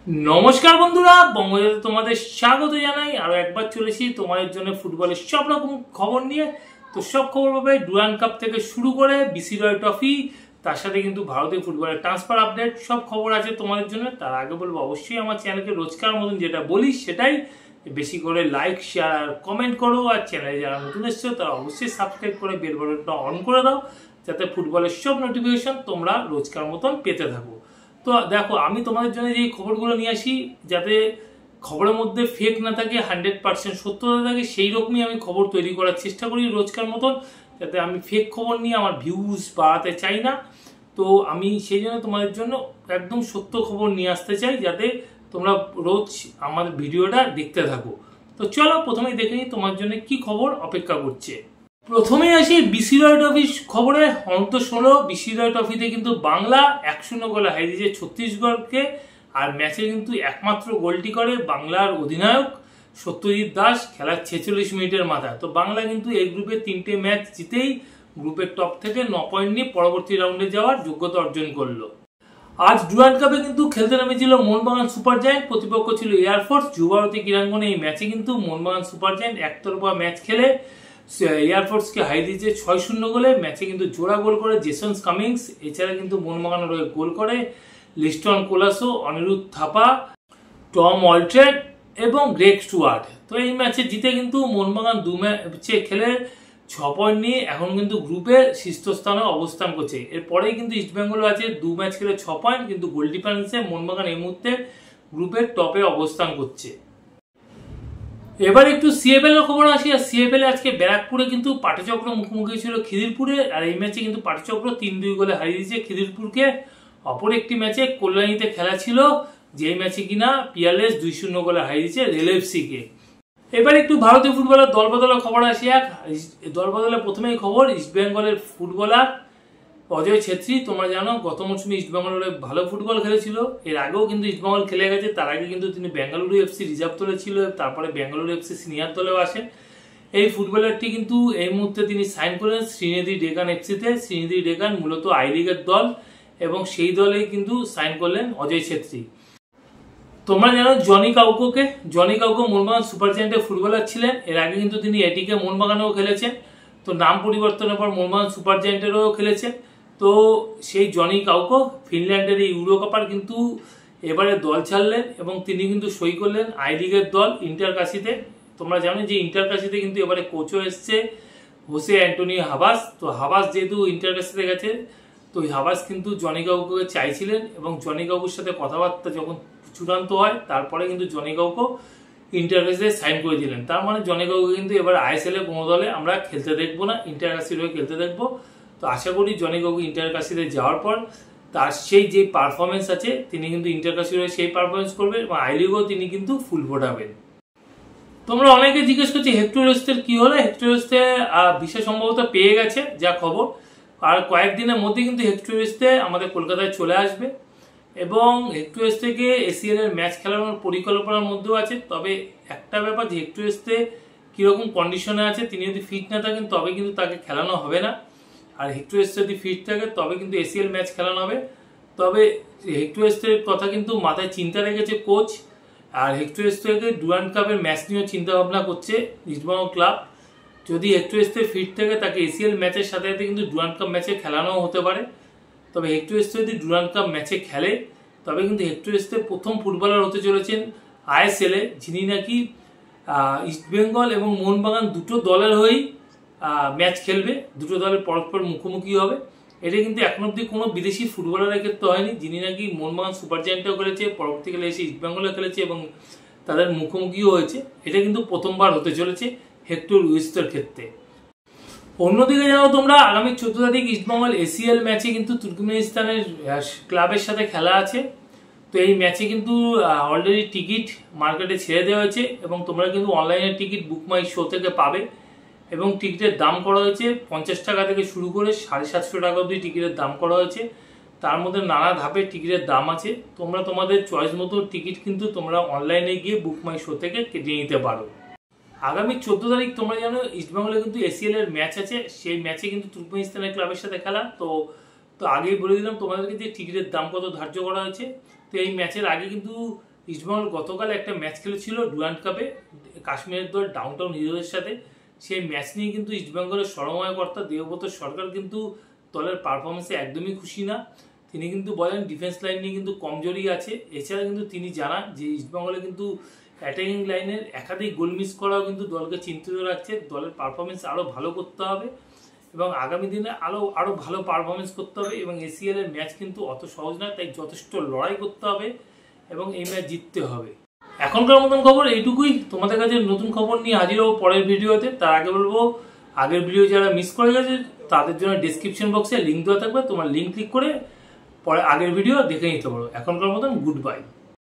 नमस्कार बंधुरा बंगबंधुते तुम्हारे स्वागत जानाई आरो एकबार चलेছি তোমাদের জন্য ফুটবলের সব রকম খবর নিয়ে। তো সব খবর পাবে ডুরান্ড কাপ থেকে শুরু করে বিসি রয় ট্রফি, তার সাথে কিন্তু ভারতীয় ফুটবলের ট্রান্সফার আপডেট সব খবর আছে তোমাদের জন্য। তার আগে বলবো অবশ্যই আমার চ্যানেলকে রোজকার মতন যেটা বলি সেটাই বেশি করে লাইক শেয়ার আর কমেন্ট করো, আর চ্যানেলে যারা নতুন এসেছো তারা অবশ্যই সাবস্ক্রাইব করে বেল বাটনটা অন করে দাও যাতে ফুটবলের সব নোটিফিকেশন তোমরা রোজকার মতন পেতে থাকো। তো দেখো আমি তোমাদের জন্য যে খবরগুলো নিয়ে আসি যাতে খবরের মধ্যে ফেক না থাকে, 100% সত্যতা থাকে, সেই রকমই আমি খবর তৈরি করার চেষ্টা করি রোজকার মতন, যাতে আমি ফেক খবর নিয়ে আমার ভিউজ বাড়াতে চাই না। তো আমি সেই জন্য তোমাদের জন্য একদম সত্য খবর নিয়ে আসতে চাই যাতে তোমরা রোজ আমার ভিডিওটা দেখতে থাকো। তো চলো প্রথমেই দেখে নিই তোমার জন্য কি খবর অপেক্ষা করছে। প্রথমে আসি বিসি রয় ট্রফির খবরে। অন্ত 16 বিসি রয় ট্রফিতে কিন্তু বাংলা 1-0 গোলে হারিয়ে দিয়েছে ছত্তিশগড়কে, আর ম্যাচে কিন্তু একমাত্র গোলটি করে বাংলার অধিনায়ক সত্যজিৎ দাস খেলার 46 মিনিটের মাথায়। তো বাংলা কিন্তু এই গ্রুপে 3টে ম্যাচ জিতেই গ্রুপের টপ থেকে 9 পয়েন্ট নিয়ে পরবর্তী রাউন্ডে যাওয়ার যোগ্যতা অর্জন করলো। আজ ডুরান্ড কাপে কিন্তু খেলতে নামেছিল মোহনবাগান সুপার জায়ান্ট, প্রতিপক্ষ ছিল এয়ারফোর্স যুবভারতী ক্রীড়াঙ্গনে। এই ম্যাচে কিন্তু মোহনবাগান সুপার জায়ান্ট একতরফা ম্যাচ খেলে এয়ারফোর্সকে হারিয়ে দিয়েছে 6-0 গোলে। ম্যাচে কিন্তু জোড়া গোল করে জেসন কামিংস, এছাড়া কিন্তু মোহনবাগানের হয়ে গোল করে লিস্টন কোলাসো, অনিরুদ্ধ থাপা, টম অলট্রেড এবং গ্রেগ স্টুয়ার্ট। তো এই ম্যাচে জিতে কিন্তু মোহনবাগান 2 ম্যাচে খেলে 6 পয়েন্ট নিয়ে এখন কিন্তু গ্রুপের শীর্ষস্থানে অবস্থান করছে। এরপরেই কিন্তু ইস্টবেঙ্গলও আছে 2 ম্যাচ খেলে 6 পয়েন্ট, কিন্তু গোল ডিফারেন্সে মোহনবাগান এই মুহূর্তে গ্রুপের টপে অবস্থান করছে। এবার একটু সিএফএল এর খবর আসি। আর সিএফএল আজকে ব্যারাকপুরে কিন্তু পাটচক্র মুখোমুখি ছিল খিদিরপুরে, আর এই ম্যাচে কিন্তু পাটচক্র 3-2 গোলে হারিয়ে দিয়েছে খিদিরপুরকে। অপর একটি ম্যাচে কল্যাণীতে খেলা ছিল, যেই ম্যাচে কিনা পিয়ারলেস 2-0 গোলে হারিয়ে দিয়েছে রেল এফসিকে। এবার একটু ভারতীয় ফুটবলের দলবদলের খবর আসি। দলবদলের প্রথমেই খবর ইস্টবেঙ্গলের ফুটবলার অজয় ছেত্রী। তোমরা জানো গত মৌসুমে ইস্টবেঙ্গলের ভালো ফুটবল খেলেছিল, এর আগেও কিন্তু ইস্টবেঙ্গল খেলে গেছে। তার আগে কিন্তু তিনি বেঙ্গালুরু এফসি রিজার্ভ দলে ছিল, তারপরে বেঙ্গালুরু এফসি সিনিয়র দলেও আসেন। এই ফুটবলারটি কিন্তু এই মুহূর্তে তিনি সাইন করলেন শ্রীনিধি ডেকান এফসিতে। শ্রীনিধি ডেকান মূলত আই লিগের দল এবং সেই দলে কিন্তু সাইন করলেন অজয় ছেত্রী। তোমরা জানো জনি কাউকো মোহনবাগান সুপার জায়ান্টের ফুটবলার ছিলেন, এর আগে কিন্তু তিনি এটিকে মোহনবাগানেও খেলেছেন। তো নাম পরিবর্তনের পর মোহনবাগান সুপার জায়ান্টেরও খেলেছেন। তো সেই জনি কাউকো ফিনল্যান্ডের এই ইউরো কাপার কিন্তু এবারে দল ছাড়লেন এবং তিনি কিন্তু সই করলেন আই লিগের দল ইন্টারকাশিতে। তোমরা জানো যে ইন্টারকাশিতে কিন্তু এবারে কোচও এসছে হোসে অ্যান্টোনিও হাবাস। তো হাবাস যেহেতু ইন্টারকাশিতে গেছে, তো হাবাস কিন্তু জনি কাউকোকে চাইছিলেন এবং জনি কাউকোর সাথে কথাবার্তা যখন চূড়ান্ত হয় তারপরে কিন্তু জনি কাউকো ইন্টারকাশিতে সাইন করে দিলেন। তার মানে জনি কাউকো কিন্তু এবার আইএসএল এ কোনো দলে আমরা খেলতে দেখবো না, ইন্টারকাশির হয়ে খেলতে দেখবো। তো আশা করি জনি কাউকো ইন্টারকাশিতে যাওয়ার পর তার সেই যে পারফরমেন্স আছে তিনি কিন্তু ইন্টারকাশির হয়ে সেই পারফরমেন্স করবেন এবং আই লিগেও তিনি কিন্তু ফুল ফোটাবেন। তোমরা অনেকে জিজ্ঞেস করছি হেক্টর এস্তের কি হলো। হেক্টর এস্তে বিষয় সম্ভবত পেয়ে গেছে যা খবর, আর কয়েকদিনের মধ্যে কিন্তু হেক্টর এস্তে আমাদের কলকাতায় চলে আসবে এবং হেক্টর এস্তেকে এসিএল এর ম্যাচ খেলানোর পরিকল্পনার মধ্যেও আছে। তবে একটা ব্যাপার যে হেক্টর এস্তে কিরকম কন্ডিশনে আছে, তিনি যদি ফিট না থাকেন তবে কিন্তু তাকে খেলানো হবে না, আর হেক্টর এস্তে যদি ফিট থাকে তবে কিন্তু এসিএল ম্যাচ খেলানো হবে। তবে হেক্টর এস্তের কথা কিন্তু মাথায় চিন্তা রেখেছে কোচ, আর হেক্টর এস্তেকে ডুরান্ড কাপের ম্যাচ নিয়েও চিন্তা ভাবনা করছে ইস্টবেঙ্গল ক্লাব। যদি হেক্টর এস্তে ফিট থাকে তাকে এসিএল ম্যাচের সাথে সাথে কিন্তু ডুরান্ড কাপ ম্যাচে খেলানোও হতে পারে। তবে হেক্টর এস্তে যদি ডুরান্ড কাপ ম্যাচে খেলে তবে কিন্তু হেক্টর এস্তে প্রথম ফুটবলার হতে চলেছেন আইএসএল এ যিনি নাকি ইস্টবেঙ্গল এবং মোহনবাগান দুটো দলের হয়েই ম্যাচ খেলবে, দুটো দলের পরস্পর মুখোমুখি হবে। এটা কিন্তু এখন অব্দি কোনো বিদেশি ফুটবলারের ক্ষেত্রে হয়নি, যিনি নাকি মোহনবাগান সুপার জায়ান্টেও খেলেছে, পরবর্তীকালে এসে ইস্টবেঙ্গলে খেলেছে এবং তাদের মুখোমুখিও হয়েছে। এটা কিন্তু প্রথমবার হতে চলেছে হেক্টর উইস্টের ক্ষেত্রে। অন্যদিকে জানো তোমরা আগামী 14 তারিখ ইস্টবেঙ্গল এসিএল ম্যাচে কিন্তু তুর্কমেনিস্তানের ক্লাবের সাথে খেলা আছে। তো এই ম্যাচে কিন্তু অলরেডি টিকিট মার্কেটে ছেড়ে দেওয়া হয়েছে এবং তোমরা কিন্তু অনলাইনে টিকিট বুক মাই শো থেকে পাবে এবং টিকিটের দাম করা হয়েছে 50 টাকা থেকে শুরু করে 750 টাকা অবধি টিকিটের দাম করা হয়েছে। তার মধ্যে নানা ধাপে টিকিটের দাম আছে। তোমরা তোমাদের চয়েস মতো টিকিট কিন্তু তোমরা অনলাইনে গিয়ে বুক মাই শো থেকে কেটে নিতে পারো। আগামী 14 তারিখ তোমরা জানো ইস্টবেঙ্গলে কিন্তু এসিএল এর ম্যাচ আছে, সেই ম্যাচে কিন্তু তুর্কমেনিস্তানের ক্লাবের সাথে খেলা। তো আগেই বলে দিলাম তোমাদেরকে যে টিকিটের দাম কত ধার্য করা হয়েছে। তো এই ম্যাচের আগে কিন্তু ইস্টবেঙ্গল গতকাল একটা ম্যাচ খেলেছিল ডুরান্ড কাপে কাশ্মীরের দল ডাউনটাউন হিরোজের সাথে। সেই ম্যাচ নিয়ে কিন্তু ইস্টবেঙ্গলের সরময়কর্তা দেবব্রত সরকার কিন্তু দলের পারফরমেন্সে একদমই খুশি না। তিনি কিন্তু বলেন ডিফেন্স লাইন নিয়ে কিন্তু কমজোরি আছে। এছাড়া কিন্তু তিনি জানান যে ইস্টবেঙ্গলে কিন্তু অ্যাটাকিং লাইনের একাধিক গোল মিস করাও কিন্তু দলকে চিন্তিত রাখছে। দলের পারফরমেন্স আরও ভালো করতে হবে এবং আগামী দিনে আরও ভালো পারফরমেন্স করতে হবে এবং এসিএল এর ম্যাচ কিন্তু অত সহজ নয়, তাই যথেষ্ট লড়াই করতে হবে এবং এই ম্যাচ জিততে হবে। এখনকার মতন খবর এইটুকুই। তোমাদের কাছে নতুন খবর নিয়ে হাজির হবো পরের ভিডিওতে। তার আগে বলবো আগের ভিডিও যারা মিস করে গেছে তাদের জন্য ডেসক্রিপশন বক্সে লিঙ্ক দেওয়া থাকবে, তোমার লিঙ্ক ক্লিক করে পরে আগের ভিডিও দেখে নিতে পারো। এখনকার মতন গুড বাই।